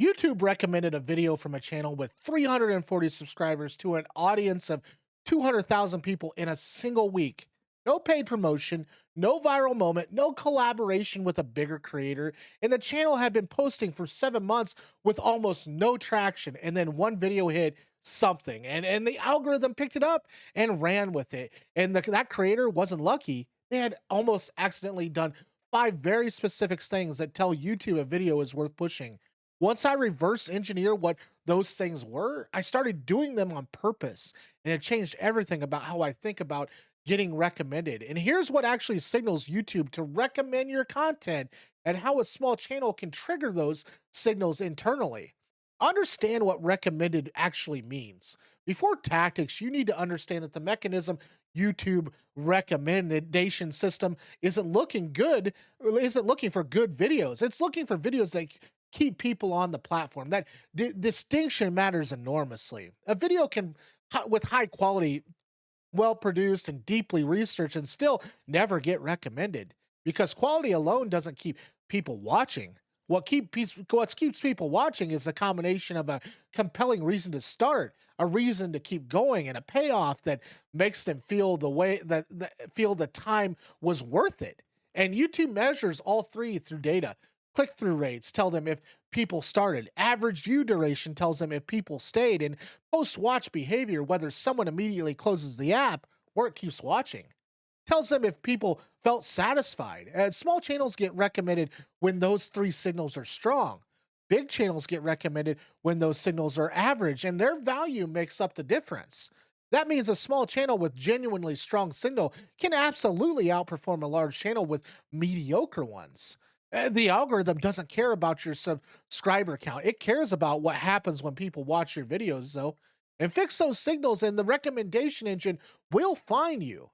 YouTube recommended a video from a channel with 340 subscribers to an audience of 200,000 people in a single week. No paid promotion, no viral moment, no collaboration with a bigger creator. And the channel had been posting for 7 months with almost no traction. And then one video hit something, and the algorithm picked it up and ran with it. And that creator wasn't lucky. They had almost accidentally done five very specific things that tell YouTube a video is worth pushing. Once I reverse engineer what those things were, I started doing them on purpose, and it changed everything about how I think about getting recommended. And here's what actually signals YouTube to recommend your content and how a small channel can trigger those signals internally. Understand what recommended actually means. Before tactics, you need to understand that the mechanism YouTube recommendation system isn't looking for good videos. It's looking for videos that keep people on the platform. That distinction matters enormously. A video can, with high quality, well produced, and deeply researched, and still never get recommended because quality alone doesn't keep people watching. What keeps people watching is a combination of a compelling reason to start, a reason to keep going, and a payoff that makes them feel the way that feel the time was worth it. And YouTube measures all three through data. Click through rates tell them if people started. Average view duration tells them if people stayed. And post watch behavior, whether someone immediately closes the app or it keeps watching, tells them if people felt satisfied. Small channels get recommended when those three signals are strong. Big channels get recommended when those signals are average, and their value makes up the difference. That means a small channel with genuinely strong signal can absolutely outperform a large channel with mediocre ones. The algorithm doesn't care about your subscriber count. It cares about what happens when people watch your videos, though. And fix those signals, and the recommendation engine will find you.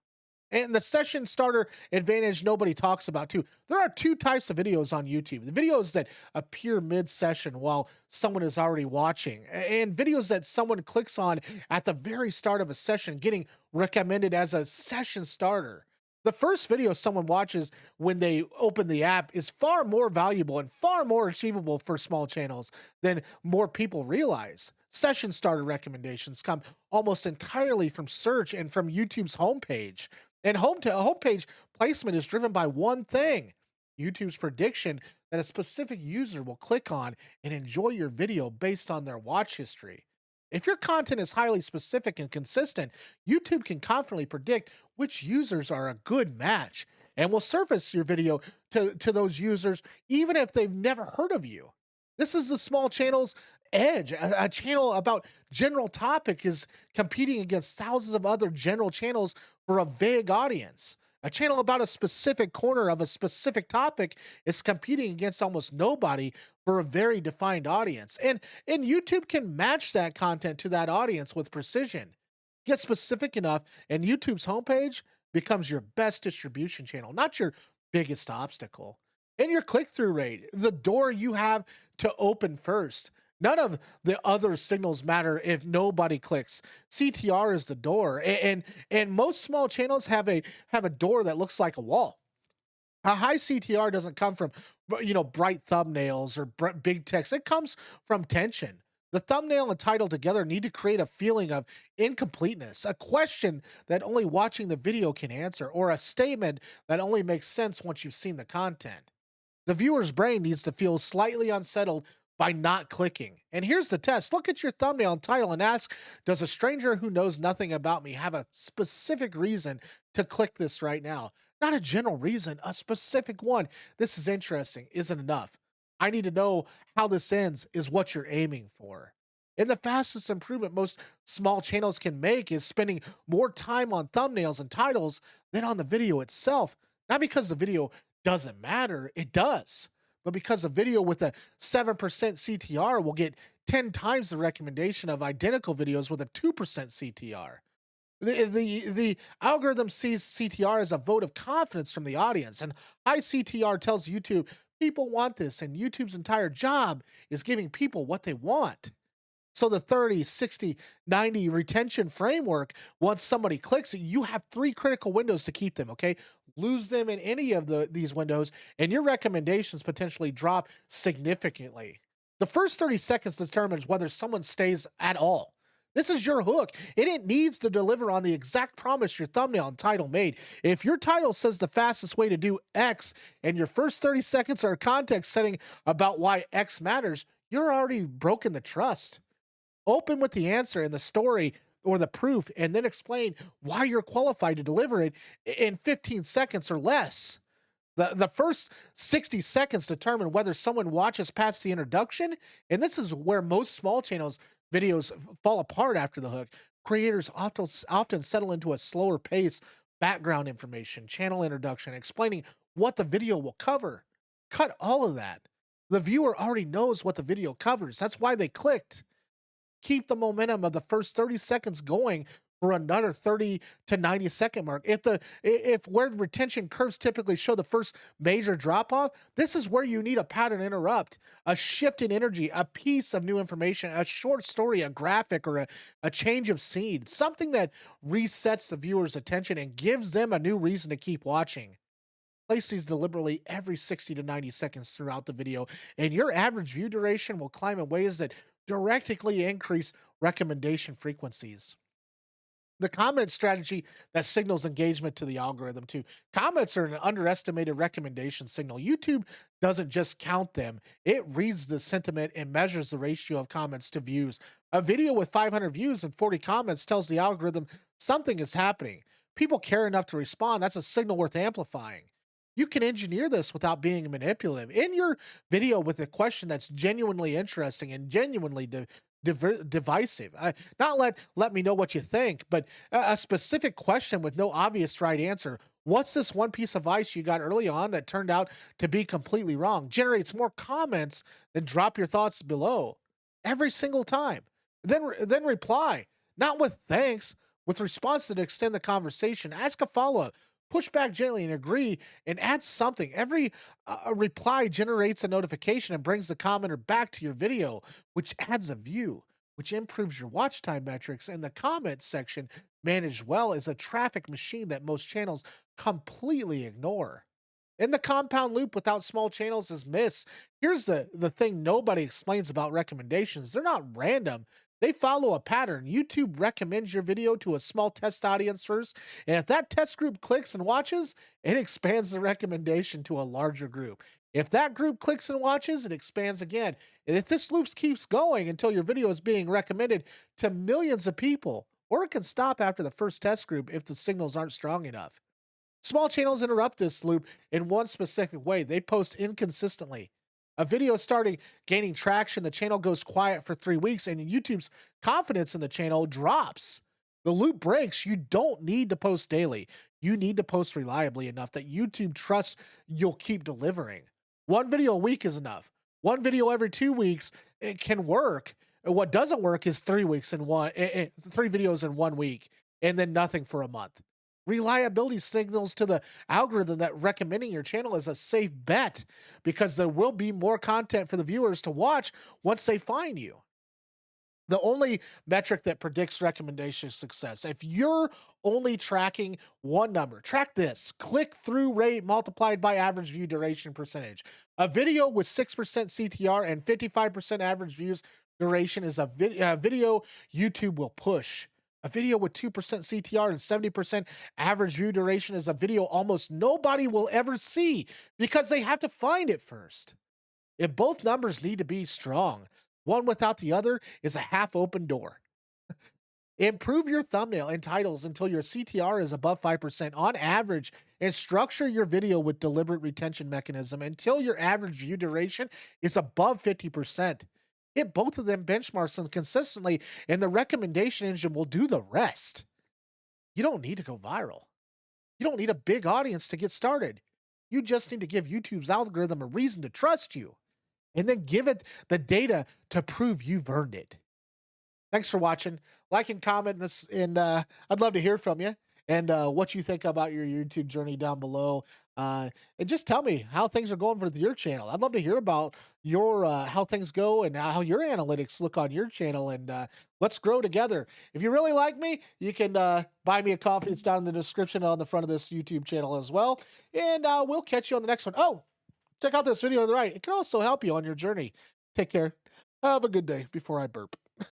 And the session starter advantage nobody talks about too. There are two types of videos on YouTube. The videos that appear mid-session while someone is already watching, and videos that someone clicks on at the very start of a session, getting recommended as a session starter. The first video someone watches when they open the app is far more valuable and far more achievable for small channels than more people realize. Session starter recommendations come almost entirely from search and from YouTube's homepage. And homepage placement is driven by one thing: YouTube's prediction that a specific user will click on and enjoy your video based on their watch history. If your content is highly specific and consistent, YouTube can confidently predict which users are a good match and will surface your video to those users even if they've never heard of you. This is the small channel's edge. A channel about general topic is competing against thousands of other general channels for a vague audience. A channel about a specific corner of a specific topic is competing against almost nobody for a very defined audience. And YouTube can match that content to that audience with precision. Get specific enough, and YouTube's homepage becomes your best distribution channel, not your biggest obstacle. And your click through rate, the door you have to open first. None of the other signals matter if nobody clicks. CTR is the door, and most small channels have a door that looks like a wall. A high CTR doesn't come from bright thumbnails or big text. It comes from tension. The thumbnail and title together need to create a feeling of incompleteness, a question that only watching the video can answer, or a statement that only makes sense once you've seen the content. The viewer's brain needs to feel slightly unsettled by not clicking. And here's the test: look at your thumbnail and title and ask, does a stranger who knows nothing about me have a specific reason to click this right now? Not a general reason, a specific one. This is interesting, isn't enough. I need to know how this ends, is what you're aiming for. And the fastest improvement most small channels can make is spending more time on thumbnails and titles than on the video itself. Not because the video doesn't matter, it does, but because a video with a 7% CTR will get 10 times the recommendation of identical videos with a 2% CTR. The algorithm sees CTR as a vote of confidence from the audience, and high CTR tells YouTube people want this, and YouTube's entire job is giving people what they want. So the 30, 60, 90 retention framework, once somebody clicks it, you have three critical windows to keep them, okay? Lose them in any of these windows, and your recommendations potentially drop significantly. The first 30 seconds determines whether someone stays at all. This is your hook, and it needs to deliver on the exact promise your thumbnail and title made. If your title says the fastest way to do X, and your first 30 seconds are context setting about why X matters, you're already broken the trust. Open with the answer and the story or the proof, and then explain why you're qualified to deliver it in 15 seconds or less. The first 60 seconds determine whether someone watches past the introduction, and this is where most small channels videos fall apart after the hook. Creators often settle into a slower pace, background information, channel introduction, explaining what the video will cover. Cut all of that. The viewer already knows what the video covers. That's why they clicked. Keep the momentum of the first 30 seconds going for another 30 to 90-second mark. If where the retention curves typically show the first major drop off, this is where you need a pattern interrupt, a shift in energy, a piece of new information, a short story, a graphic, or a change of scene, something that resets the viewer's attention and gives them a new reason to keep watching. Place these deliberately every 60 to 90 seconds throughout the video, and your average view duration will climb in ways that directly increase recommendation frequencies. The comment strategy that signals engagement to the algorithm too. Comments are an underestimated recommendation signal. YouTube doesn't just count them, it reads the sentiment and measures the ratio of comments to views. A video with 500 views and 40 comments tells the algorithm something is happening. People care enough to respond. That's a signal worth amplifying. You can engineer this without being manipulative. In your video with a question that's genuinely interesting and genuinely divisive. Not let me know what you think, but a specific question with no obvious right answer. What's this one piece of advice you got early on that turned out to be completely wrong? Generates more comments than drop your thoughts below every single time. Then reply, not with thanks, with response that extend the conversation. Ask a follow up. Push back gently and agree and add something. Every reply generates a notification and brings the commenter back to your video, which adds a view, which improves your watch time metrics. And the comment section, managed well, is a traffic machine that most channels completely ignore. And the compound loop without small channels is miss. Here's the thing nobody explains about recommendations. They're not random. They follow a pattern. YouTube recommends your video to a small test audience first, and if that test group clicks and watches, it expands the recommendation to a larger group. If that group clicks and watches, it expands again. And if this loop keeps going until your video is being recommended to millions of people, or it can stop after the first test group if the signals aren't strong enough. Small channels interrupt this loop in one specific way. They post inconsistently. A video starting gaining traction, the channel goes quiet for 3 weeks, and YouTube's confidence in the channel drops. The loop breaks. You don't need to post daily. You need to post reliably enough that YouTube trusts you'll keep delivering. One video a week is enough. One video every 2 weeks, it can work. What doesn't work is 3 weeks in one, 3 videos in 1 week, and then nothing for a month. Reliability signals to the algorithm that recommending your channel is a safe bet because there will be more content for the viewers to watch once they find you. The only metric that predicts recommendation success. If you're only tracking one number, track this: click through rate multiplied by average view duration percentage. A video with 6% CTR and 55% average views duration is a video YouTube will push. A video with 2% CTR and 70% average view duration is a video almost nobody will ever see because they have to find it first. If both numbers need to be strong, one without the other is a half open door. Improve your thumbnail and titles until your CTR is above 5% on average, and structure your video with deliberate retention mechanism until your average view duration is above 50%. Hit both of them benchmarks consistently, and the recommendation engine will do the rest. You don't need to go viral. You don't need a big audience to get started. You just need to give YouTube's algorithm a reason to trust you, and then give it the data to prove you've earned it. Thanks for watching. Like and comment this, and I'd love to hear from you and what you think about your YouTube journey down below. And just tell me how things are going for your channel. I'd love to hear about your how things go and how your analytics look on your channel. And let's grow together. If you really like me, you can buy me a coffee. It's down in the description on the front of this YouTube channel as well. And we'll catch you on the next one. Oh, check out this video to the right. It can also help you on your journey. Take care. Have a good day before I burp.